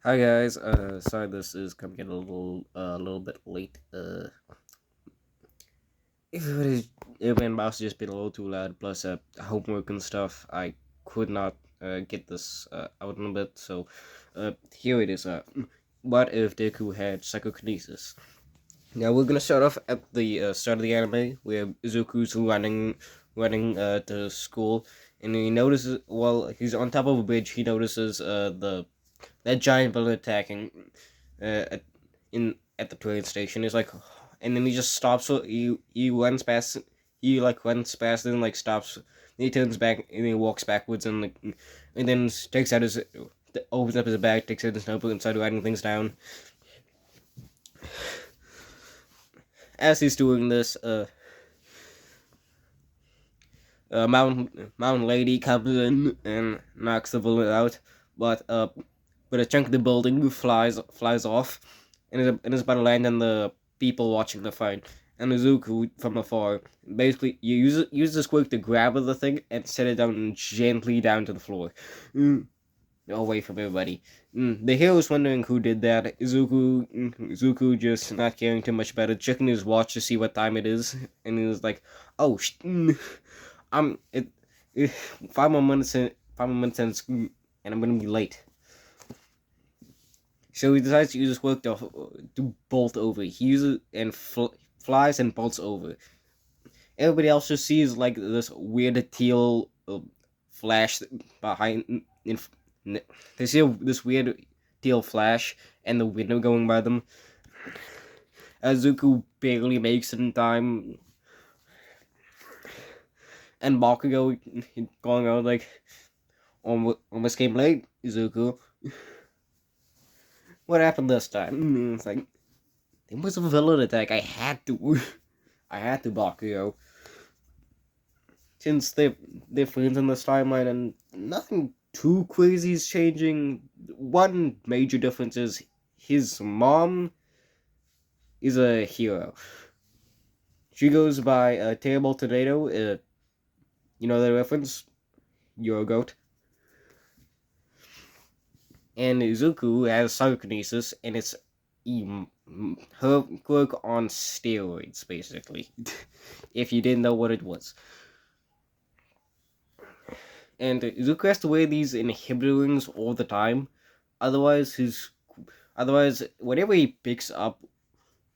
Hi guys, sorry this is coming in a little bit late. Everybody, everyone mouse just been a little too loud. Plus, homework and stuff. I could not get this out in a bit. So, here it is. What if Deku had psychokinesis? Now we're gonna start off at the start of the anime where Izuku's running to school, and he notices while he's on top of a bridge, he notices the that giant villain attacking at at the train station. He's like, and then he just stops. So he runs past. He like runs past and like stops. And he turns back and he walks backwards and then takes out his opens up his bag, takes out his notebook and starts writing things down. As he's doing this, mountain lady comes in and knocks the villain out, but a chunk of the building flies off, and is about to land on the people watching the fight. And Izuku from afar basically you use this quick to grab the thing and set it down gently down to the floor, away from everybody. The hero's wondering who did that. Izuku just not caring too much about it, checking his watch to see what time it is, and he was like, "Oh, I'm it 5 more minutes in 5 more minutes and I'm gonna be late." So he decides to use his work to bolt over. He uses and flies and bolts over. Everybody else just sees like this weird teal flash behind. They see this weird teal flash and the window going by them. Azuku barely makes it in time, and Bakugo going out like, almost came late, Izuku. What happened this time? It's like, there was a villain attack. I had to. I had to, Bakugo. Since they're friends in this timeline and nothing too crazy is changing. One major difference is his mom is a hero. She goes by Terrible Tornado. You know the reference? You're a goat. And Izuku has psychokinesis, and it's her quirk on steroids, basically. If you didn't know what it was. And Izuku has to wear these inhibitor rings all the time. Otherwise, whatever he picks up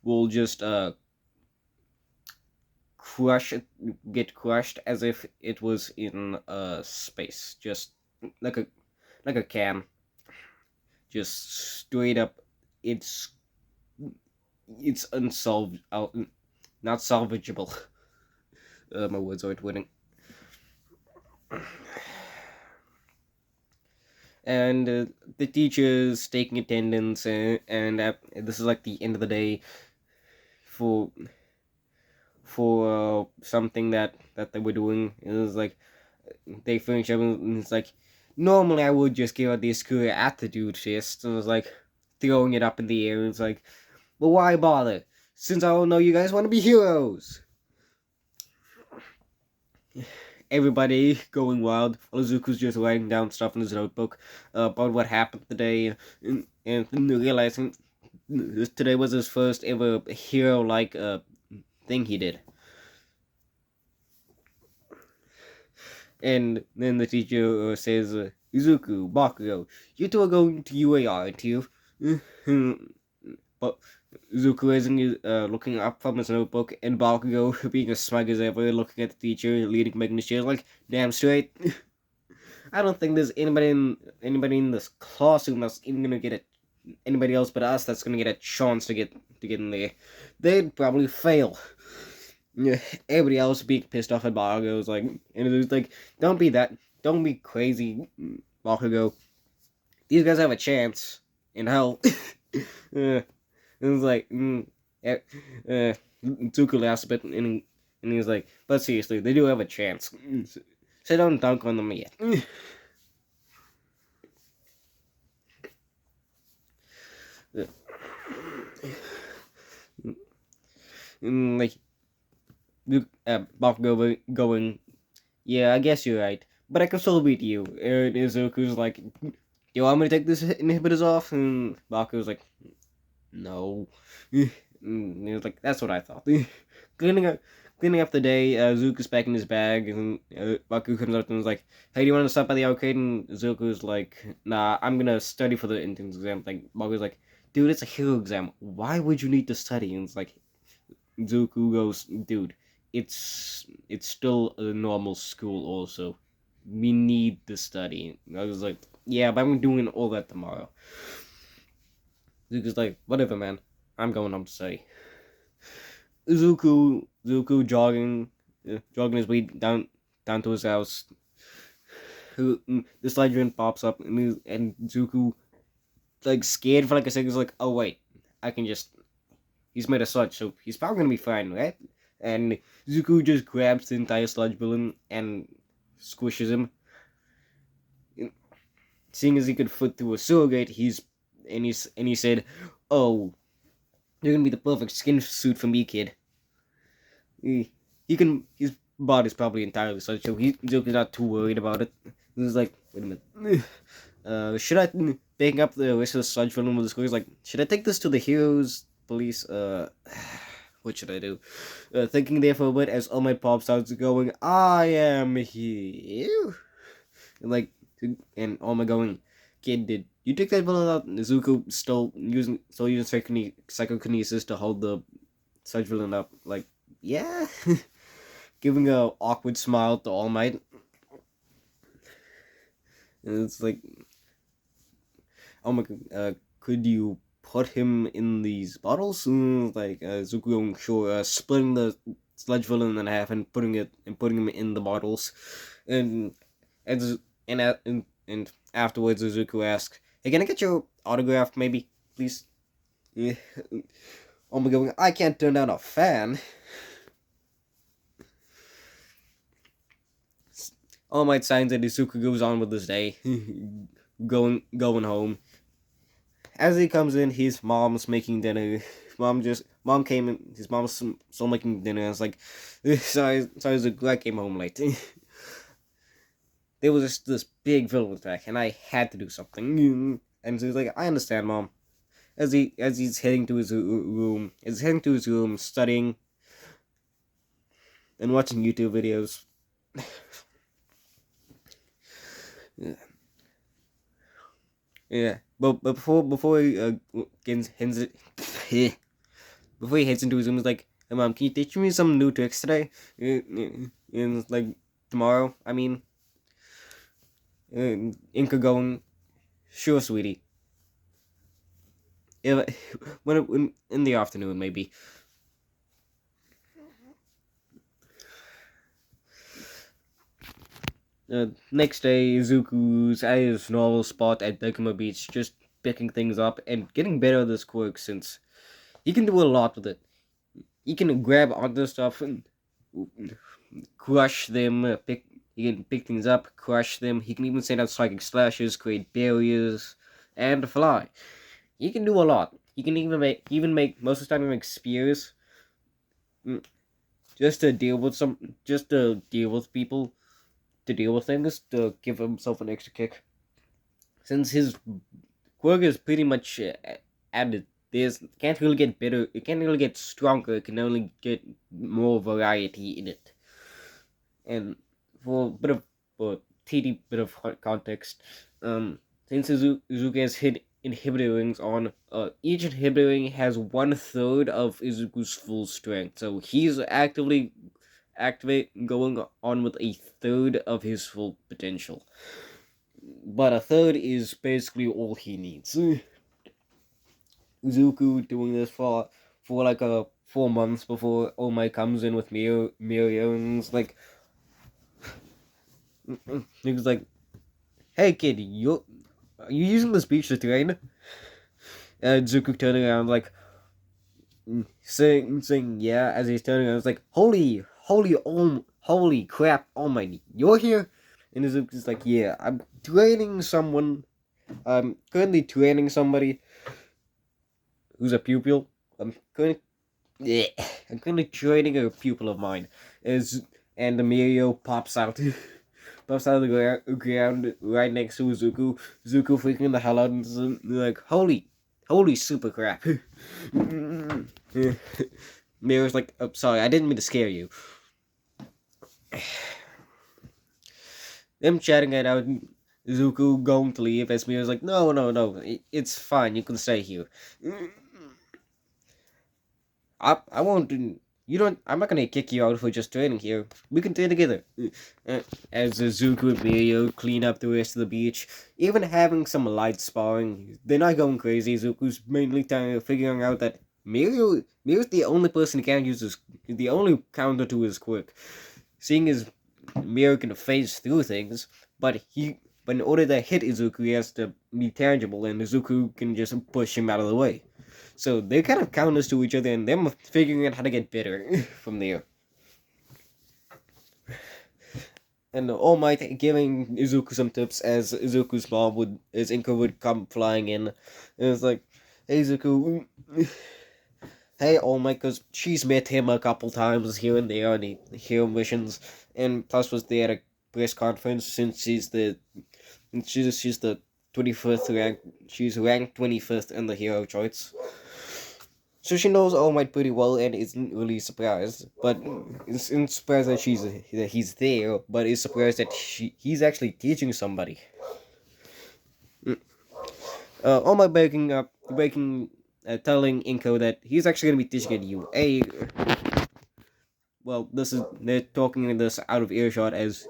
will just crush it, get crushed as if it was in space, just like a can, just straight up. It's it's unsolved, not salvageable. My words aren't winning. And the teacher's taking attendance, and this is like the end of the day for something that they were doing. It was like they finish up and it's like, normally I would just give out this career attitude test, and it was like throwing it up in the air. It's like, well, why bother? Since I don't know you guys want to be heroes. Everybody going wild. Izuku's just writing down stuff in his notebook about what happened today, and realizing today was his first ever hero-like thing he did. And then the teacher says, Izuku, Bakugo, you two are going to UAR, aren't you? But Izuku isn't looking up from his notebook, and Bakugo, being as smug as ever, looking at the teacher, leading making his chair, like, damn straight. I don't think there's anybody in this classroom that's even gonna get it. Anybody else but us that's gonna get a chance to get in there. They'd probably fail. Yeah, everybody else being pissed off at Bakugo was like, and it was like, don't be crazy, Bakugo. These guys have a chance in hell. It was like, Tsuku laughs a bit, and he was like, but seriously, they do have a chance. So don't dunk on them yet. Like, Bakugo going, yeah, I guess you're right, but I can still beat you. And Izuku's like, you want me to take this inhibitors off? And Baku was like, no. And he was like, that's what I thought. cleaning up cleaning up the day, Zuko's packing his bag, and Baku comes up and is like, hey, do you want to stop by the arcade? And Zuko's like, nah, I'm gonna study for the entrance exam. Like, Baku's like, dude, it's a hero exam. Why would you need to study? And it's like, Zuko goes, dude, it's still a normal school also. We need to study. And I was like, yeah, but I'm doing all that tomorrow. Zuko's like, whatever, man. I'm going home to study. Zuko jogging his way down to his house. The Slytherin pops up, and Zuko, like, scared for like a second, is like, oh wait, I can just. He's made a sludge, so he's probably gonna be fine, right? And Zuko just grabs the entire sludge villain and squishes him. Seeing as he could fit through a sewer gate, he said, "Oh, you're gonna be the perfect skin suit for me, kid. He can. His body's probably entirely sludge, so Zuko's not too worried about it." He's like, "Wait a minute. Should I pick up the rest of the sludge villain with the square? He's like, should I take this to the heroes police? What should I do?" Thinking there for a bit as All Might pops out, going, "I am here." And All Might going, "Kid, did you take that villain out?" Zuko still using psychokinesis to hold the sludge villain up. Like, yeah, giving a awkward smile to All Might. And it's like, oh my god, could you put him in these bottles? Like, Zuko going, sure, splitting the sludge villain in half and putting him in the bottles. And afterwards, Zuko asks, hey, can I get your autograph, maybe, please? Yeah. Oh my god, I can't turn down a fan. All Might signs and Zuko goes on with his day, going home. As he comes in, his mom's making dinner. Mom came in. His mom's still making dinner. I was like, sorry, Zuko, I came home late. There was just this big villain attack, and I had to do something. And so he's like, I understand, Mom. As he's heading to his room, studying and watching YouTube videos. Yeah, but before he before he heads into his room, he's like, "Hey, Mom, can you teach me some new tricks today? And like tomorrow, I mean." Inca going, "Sure, sweetie. When in the afternoon, maybe." Next day, Zuko's at his normal spot at Deku Beach, just picking things up and getting better at this quirk since he can do a lot with it. He can grab onto stuff and crush them, he can pick things up, crush them. He can even send out psychic slashes, create barriers, and fly. He can do a lot. He can even make most of the time he makes spears, just to deal with people, to deal with things, to give himself an extra kick. Since his quirk is pretty much added, there's can't really get better. It can't really get stronger. It can only get more variety in it. And for a teeny bit of context, since Izuku has hit inhibitor rings on, each inhibitor ring has 1/3 of Izuku's full strength. So he's actively going on with 1/3 of his full potential. But 1/3 is basically all he needs. Izuku doing this for like 4 months before All Might comes in with Mirio, and it's like, he was like, "Hey kid, are you using this beach to train?" And Zuko turning around like, saying yeah, as he's turning around, it's like, holy crap, All Might, you're here? And Zuko's like, yeah, I'm training someone. I'm currently training somebody who's a pupil. I'm currently training a pupil of mine. And Mirio pops out. pops out of the ground right next to Zuko. Zuko freaking the hell out and is like, holy super crap. Mirror's like, oh, sorry, I didn't mean to scare you. Them chatting it out, Zuko going to leave as Mirror's like, no, it's fine, you can stay here. I won't. You don't. I'm not gonna kick you out for just training here. We can train together. As Zuko and Mirio clean up the rest of the beach, even having some light sparring, they're not going crazy. Zuko's mainly figuring out that Mirio's the only person who can't use the only counter to his quirk. Seeing as Mirio can phase through things, but in order to hit Izuku, he has to be tangible, and Izuku can just push him out of the way. So they're kind of counters to each other, and them figuring out how to get better from there. And All Might giving Izuku some tips as Izuku's mom as Inko would come flying in. And it's like, hey Izuku, hey All Might, because she's met him a couple times here and there on the hero missions, and plus was there at a press conference since she's the 25th rank. She's ranked 25th in the hero charts. So she knows All Might pretty well and isn't really surprised, but isn't surprised that he's there, but is surprised that he's actually teaching somebody. All Might telling Inko that he's actually gonna be teaching you. Well, they're talking this out of earshot as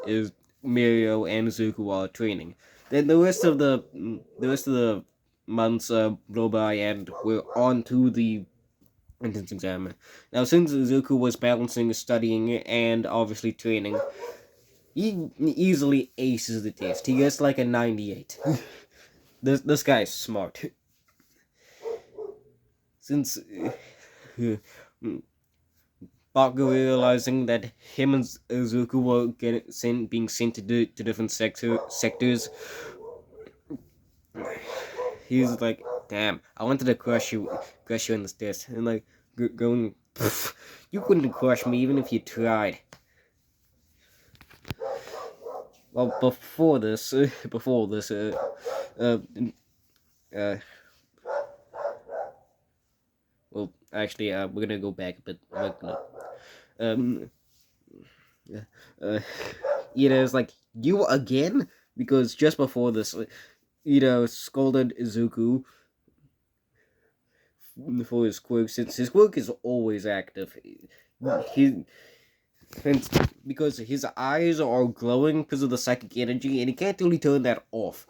Mirio and Zuko are training. Then the rest of the months blow by, and we're on to the entrance exam. Now, since Zuko was balancing studying and obviously training, he easily aces the test. He gets like a 98. This guy's smart. Since Baku realizing that him and Zuko were being sent to different sectors, he's like, damn, I wanted to crush you in this test. And like, going, you couldn't crush me even if you tried. Well, before this, well, actually, we're gonna go back a bit. It's like, you again? Because just before this, scolded Izuku for his quirk, since his quirk is always active. Because his eyes are glowing because of the psychic energy, and he can't really turn that off.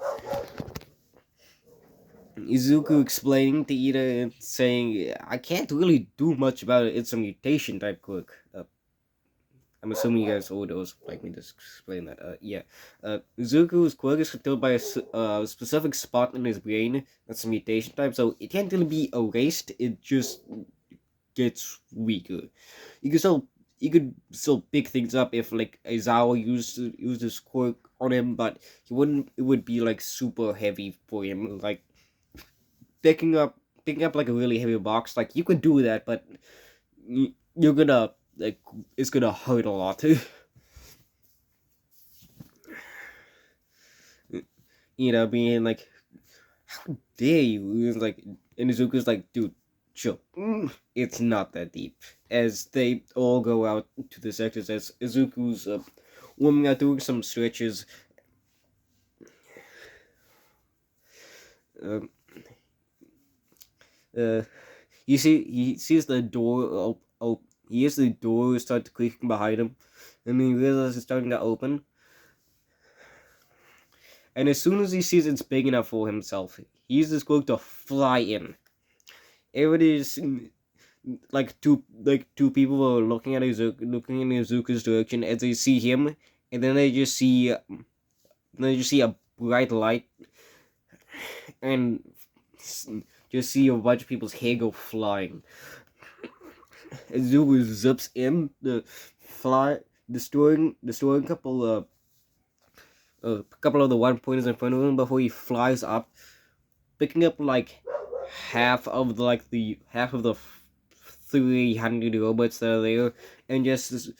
Izuku explaining to Ida and saying, I can't really do much about it, it's a mutation type quirk. I'm assuming you guys would also like me to explain that. Zuko's quirk is controlled by a specific spot in his brain that's a mutation type, so it can't really be erased, it just gets weaker. You could still pick things up if like Aizawa used his quirk on him, but it would be like super heavy for him. Like picking up like a really heavy box, like you could do that, but you're gonna like it's gonna hurt a lot. Being like, how dare you? It's like, and Izuku's like, dude, chill. It's not that deep. As they all go out to the sectors, as Izuku's warming up, doing some stretches. He sees the door. He hears the door start to creak behind him, and he realizes it's starting to open. And as soon as he sees it's big enough for himself, he uses quirk to fly in. Everybody's like two people are looking in Izuku's direction as they see him, and then they just see a bright light, and just see a bunch of people's hair go flying. Zuko zips in the fly, destroying a couple of the one pointers in front of him before he flies up, picking up like half of the 300 robots that are there, and just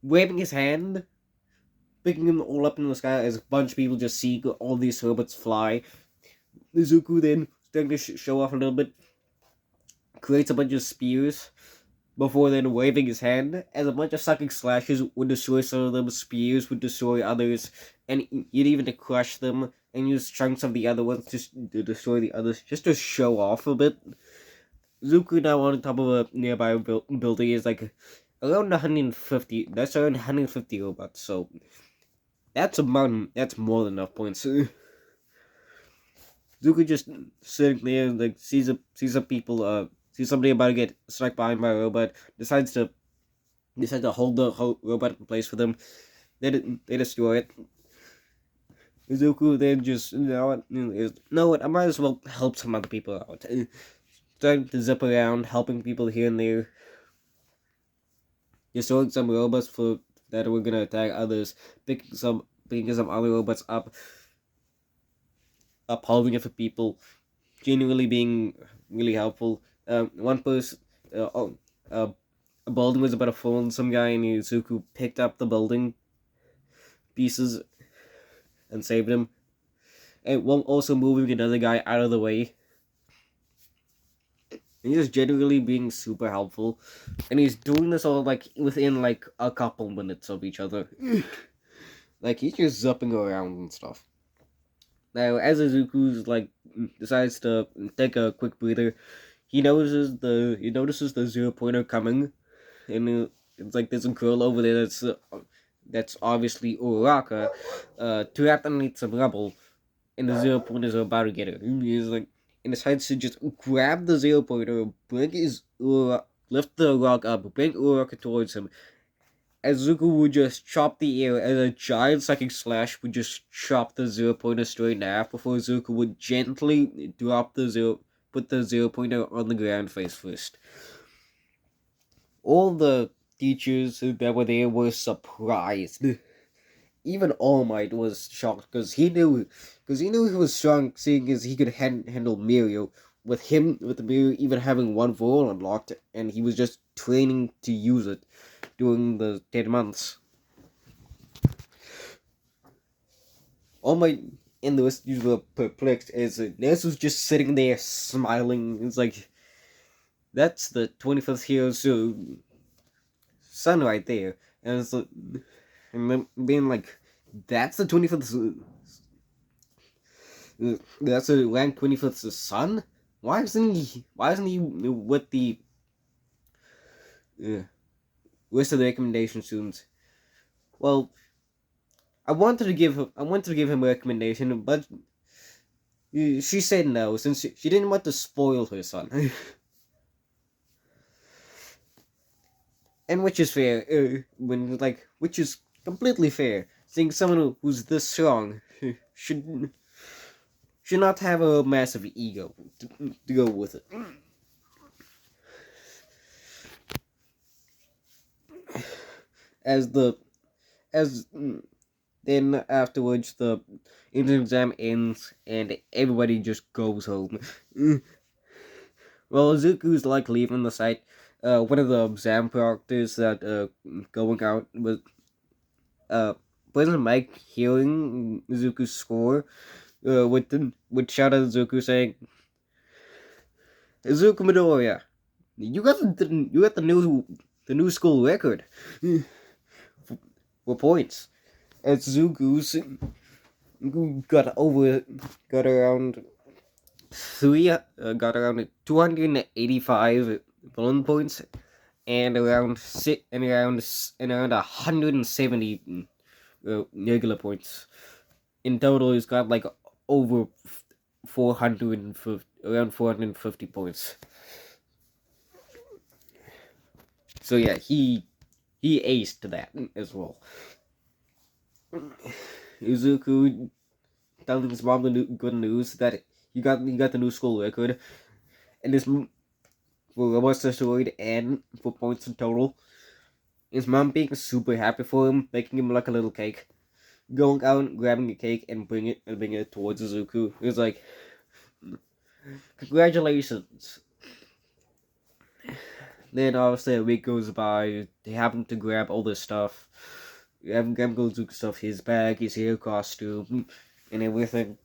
waving his hand picking them all up in the sky as a bunch of people just see all these robots fly. Izuku then, starting to show off a little bit, creates a bunch of spears before then waving his hand as a bunch of sucking slashes would destroy some of them, spears would destroy others, and you'd even crush them and use chunks of the other ones just to destroy the others, just to show off a bit. Zuku now on top of a nearby building is like around 150. That's around 150 robots, so that's more than enough points. Zuko just sitting there and like sees some people sees somebody about to get struck behind by a robot, decides to hold the whole robot in place for them. They destroy it. Zuko then just know what, I might as well help some other people out. Starting to zip around, helping people here and there, destroying some robots that were gonna attack others, picking some other robots up, upholding it for people, genuinely being really helpful. One person, a building was about to fall on some guy, and Izuku picked up the building pieces and saved him. And while also moving another guy out of the way. And he's just genuinely being super helpful. And he's doing this all like within like a couple minutes of each other. Like he's just zipping around and stuff. Now, as Izuku's like decides to take a quick breather, he notices the 0-pointer coming, and it's like there's a girl over there that's obviously Uraraka, trapped underneath some rubble, and the 0-pointers are about to get her. He's like, and decides to just grab the 0-pointer, lift the rock up, bring Uraraka towards him, as Zuko would just chop the air, as a giant psychic slash would just chop the 0-pointer straight in half before Zuko would gently put the 0-pointer on the ground face first. All the teachers that were there were surprised. Even All Might was shocked because he knew he was strong, seeing as he could handle Mirio. With the Mirio even having one role unlocked, and he was just training to use it during the 10 months. All Might and the rest were perplexed as Ness was just sitting there smiling. It's like, that's the 25th hero's son right there. And it's like, and being like, that's the 25th. That's a rank 25th son. Why isn't he with the list of the recommendation students? Well, I wanted to give him a recommendation, but she said no since she didn't want to spoil her son. And which is fair, which is completely fair, seeing someone who's this strong should not have a massive ego to go with it. As then afterwards the entrance exam ends and everybody just goes home. Well, Zuku's like leaving the site. One of the exam proctors that going out with President Mike, hearing Zuku's score, would shout at Zuku saying, "Zuku Midoriya, you got the new school record for points." As Zuku's got around 285 villain points and around 170 regular points. In total, he's got like over 450 points. So yeah, he aced that as well. Izuku telling his mom the good news that he got the new school record, and this for Robots Destroyed and for points in total. His mom being super happy for him, making him like a little cake, going out, grabbing a cake, and bringing it towards Izuku. He was like, "Congratulations." Then obviously a week goes by. They happen to grab all this stuff. Have Goldzuka stuff, his bag, his hair costume, and everything.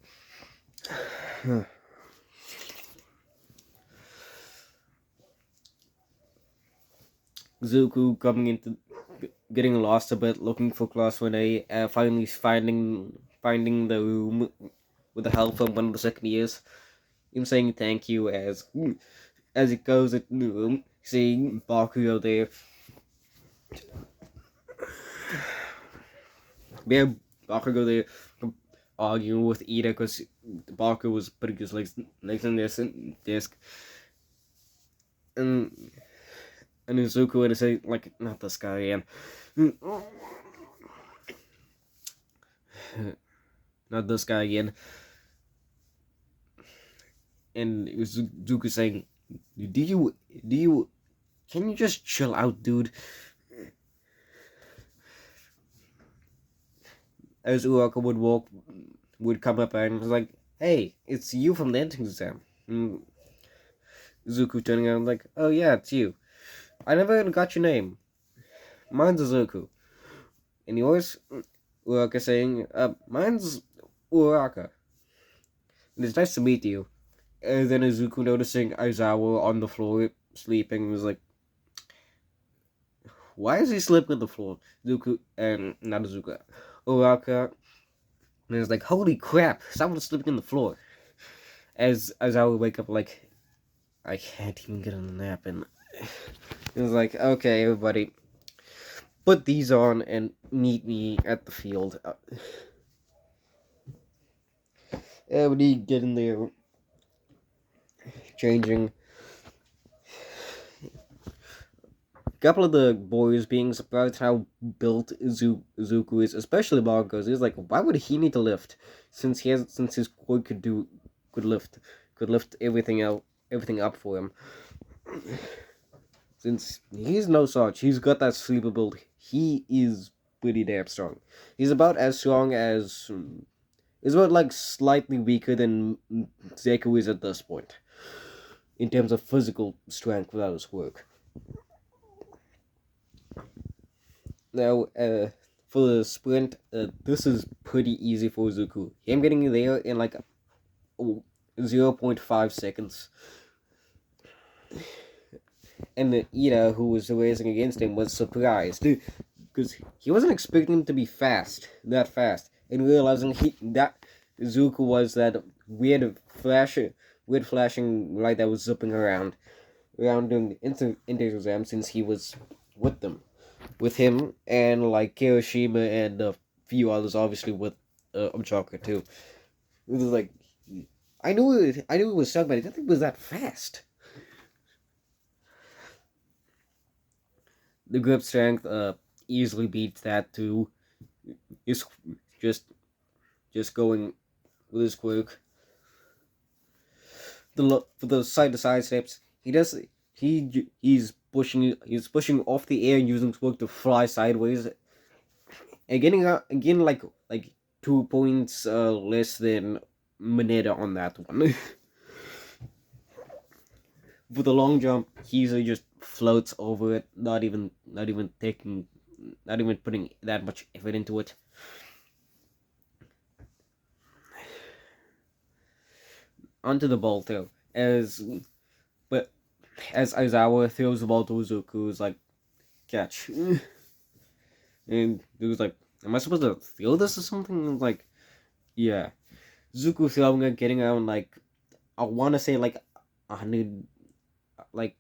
Zuko coming into getting lost a bit, looking for Class 1A, finally finding the room with the help from one of the second years. Him saying thank you as it goes into the room, seeing Bakugo there. Yeah, Bakugo there arguing with Ida because Bakugo was putting his legs on this desk. And Izuku would say, like, not this guy again. Not this guy again. And Izuku saying, do you, can you just chill out, dude? As Uraka would come up and was like, hey, it's you from the entrance exam. And Zuko turning around like, oh yeah, it's you. I never even got your name. Mine's Zuko. And yours? Uraka saying, mine's Uraka. And it's nice to meet you. And then Izuku noticing Aizawa on the floor sleeping was like, why is he sleeping on the floor? Zuko, and not Izuku, Uraka. And it's like, holy crap, someone's sleeping on the floor. As I would wake up like, I can't even get on a nap. And it was like, okay, everybody, put these on and meet me at the field. Everybody get in there, changing. A couple of the boys being surprised how built Zuko is, especially Marcos. He's like, why would he need to lift? Since his core could lift everything up for him. Since he's no slouch, he's got that sleeper build. He is pretty damn strong. He's about as strong as. He's about like slightly weaker than Deku is at this point. In terms of physical strength without his work. Now, for the sprint, this is pretty easy for Zuko. Him getting there in like 0.5 seconds. And Ida, who was racing against him, was surprised because he wasn't expecting him to be that fast, and realizing that Zuko was that weird flashing light that was zipping around during the exam, since he was with him, and like Hiroshima and a few others, obviously with Ochaka too. It was like, I knew it was stuck, but I didn't think it was that fast. The grip strength easily beats that too. He's just going with his quirk. For the side to side steps, he's pushing off the air using his quirk to fly sideways. And getting again like 2 points less than Mineta on that one. For the long jump, he easily just floats over it, not even putting that much effort into it. Onto the ball though, as Aizawa throws the ball to Zuko, is like, catch. And he was like, am I supposed to throw this or something? Like, yeah. Zuko throwing it, getting around like, I want to say like 100, like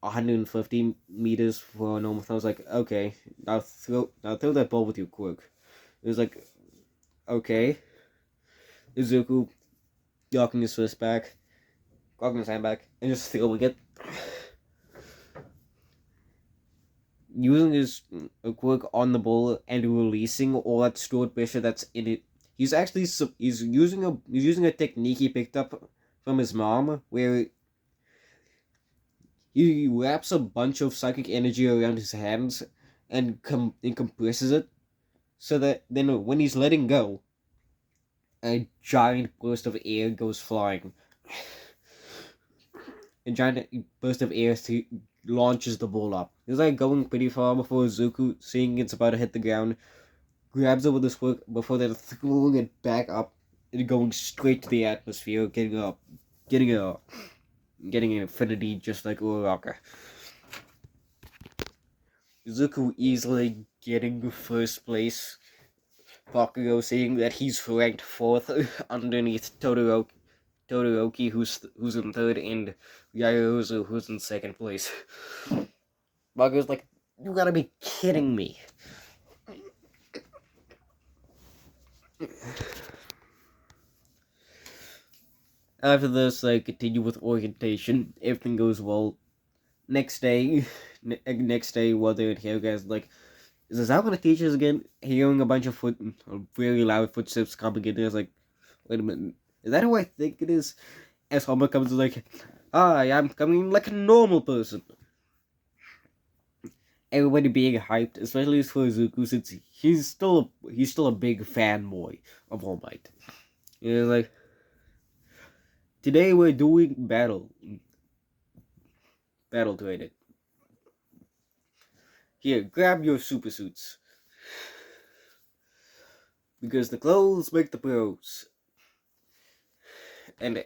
150 meters for a normal throw. I was like, okay, now throw that ball with your quirk. It was like, okay. Zuko cocking his hand back, and just throwing it. Using his quirk on the ball and releasing all that stored pressure that's in it. He's using a technique he picked up from his mom, where he wraps a bunch of psychic energy around his hands and compresses it, so that then when he's letting go, a giant burst of air goes flying. A giant burst of air launches the ball up. It's like going pretty far before Zuko, seeing it's about to hit the ground, grabs it with his foot before then throwing it back up and going straight to the atmosphere, getting a, getting an infinity just like Uraraka. Zuko easily getting first place. Bakugo saying that he's ranked fourth underneath Todoroki, who's in third, and Yaozu, who's in second place. Bakugo's like, you gotta be kidding me. After this, I continue with orientation. Everything goes well. Next day, while they're in here, guys, like, is this how gonna teach us again? Hearing a bunch of very loud footsteps coming in, I was like, wait a minute, is that who I think it is? As Homer comes like, hi, I'm coming like a normal person. Everybody being hyped, especially for Zuko, since he's still a big fanboy of All Might. You know, like, today we're doing battle training. Here, grab your super suits. Because the clothes make the pros. And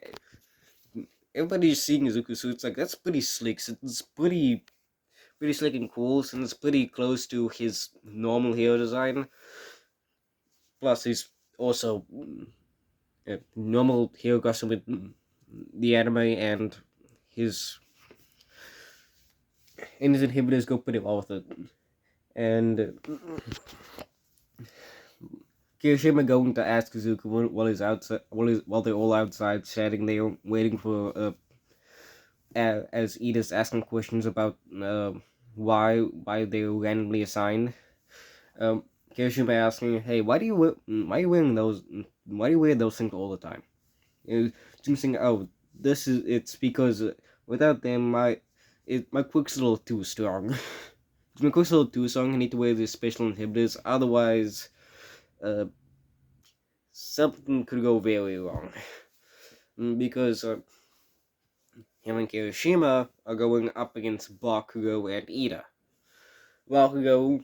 everybody's seeing Zuko suits, like, that's pretty slick. It's pretty slick and cool, since it's pretty close to his normal hero design. Plus, he's also a normal hero costume with the anime, and his inhibitors go pretty well with it. And Kirishima going to ask Zuko while they're all outside, standing there waiting for as Ida's asking questions about why they're randomly assigned. Kirishima asking, "Hey, why are you wearing those? Why do you wear those things all the time?" Saying, "Oh, it's because without them, my quick's a little too strong. My quick's a little too strong. I need to wear these special inhibitors, otherwise, something could go very wrong." Because him and Kirishima are going up against Bakugo and Ida. Bakugo,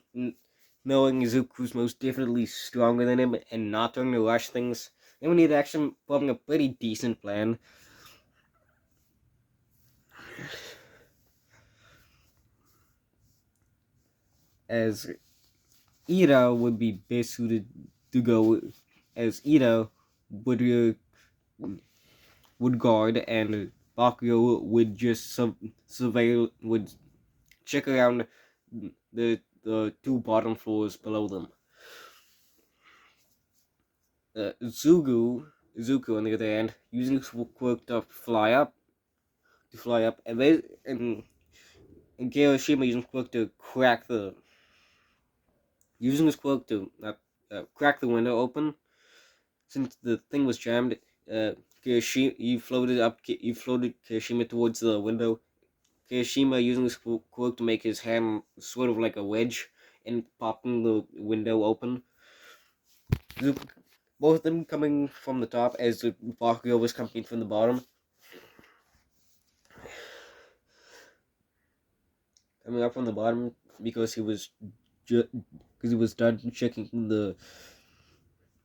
knowing Izuku's most definitely stronger than him and not trying to rush things, and we need action forming a pretty decent plan. As Ida would be best suited to go, as Ida would guard, and Bakugo would just surveil, would check around the two bottom floors below them. Zuko, on the other hand, using his quirk to fly up, and Kirishima using his quirk to crack the window open. Since the thing was jammed, he floated Kirishima towards the window. Kirishima using his quirk to make his hand sort of like a wedge and popping the window open. Both of them coming from the top as Bakugo was coming from the bottom. Coming up from the bottom because he was done checking the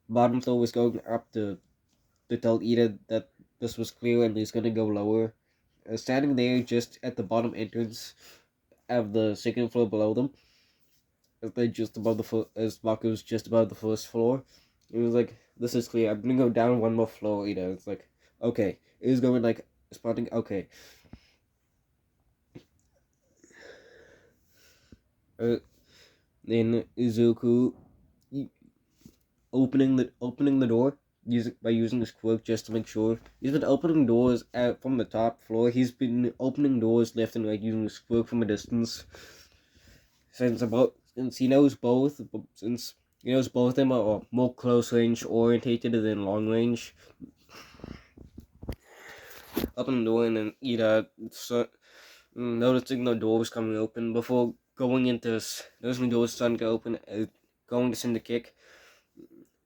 bottom floor, was going up to tell Ida that this was clear and he's gonna go lower. Standing there just at the bottom entrance of the second floor below them, as Bakugo's just above the first floor. He was like, "This is clear. I'm gonna go down one more floor." It's like, okay. He's going like spotting. Okay. Then Izuku opening the door using his quirk just to make sure. He's been opening doors from the top floor. He's been opening doors left and right using his quirk from a distance. Since he knows both of them are more close range orientated than long range. Opening the door, and then Ida noticing the door was coming open before noticing the door was starting to open, going to send a kick,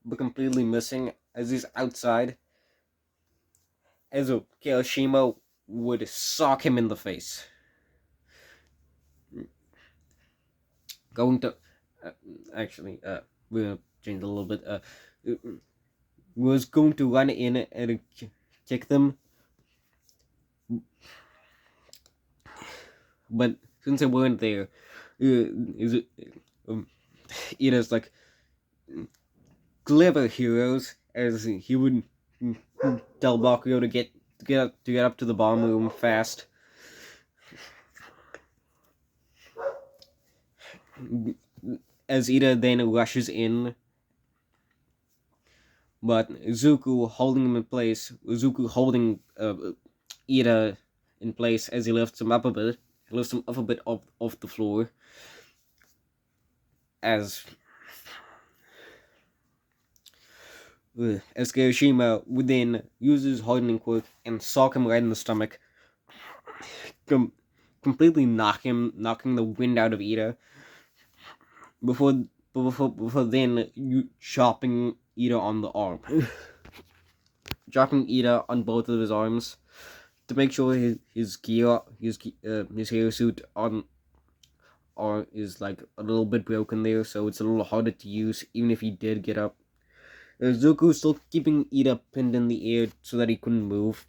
but completely missing as he's outside. As Kirishima would sock him in the face. going to uh, actually we're gonna change a little bit. Was going to run in and kick them, but since they weren't there, is it um, Ida's like clever heroes, as he would tell Bakugo to get up to the bomb room fast. As Ida then rushes in, but Zuko holding him in place. Zuko holding Ida in place as he lifts him up a bit. Lifts him up a bit off the floor. As Kirishima would then use his hardening quirk and sock him right in the stomach, completely knocking the wind out of Ida. Before then, you chopping Ida on the arm, dropping Ida on both of his arms to make sure his hero suit on or is like a little bit broken there, so it's a little harder to use even if he did get up. Zuko still keeping Ida pinned in the air so that he couldn't move.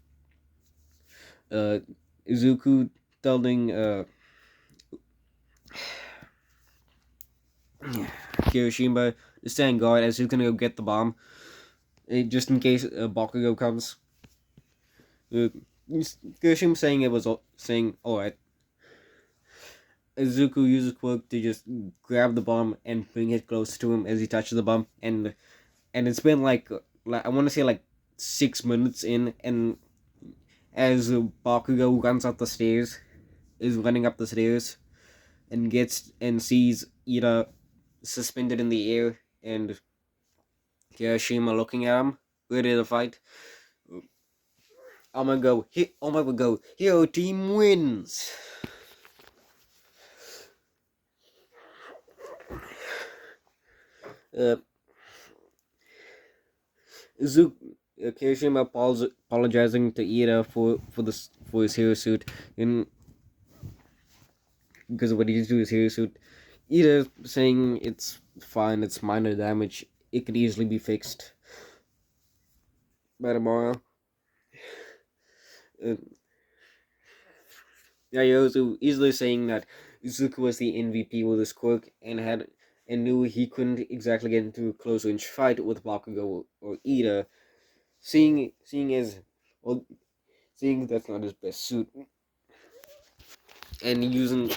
Zuko telling Kirishima to stand guard as he's gonna go get the bomb, just in case Bakugo comes. Kirishima saying alright. Zuko uses quirk to just grab the bomb and bring it close to him as he touches the bomb, and it's been like I want to say like 6 minutes in, and as Bakugo runs up the stairs, is running up the stairs, and sees Ida suspended in the air, and Kirishima looking at him, ready to fight. I'm gonna go. Hero team wins. Kirishima apologizing to Ida for his hero suit, and because of what he did to his hero suit. Ida saying it's fine, it's minor damage, it could easily be fixed by tomorrow. Yayozu easily saying that Izuku was the MVP with his quirk and knew he couldn't exactly get into a close range fight with Bakugo or Ida, seeing that's not his best suit, and using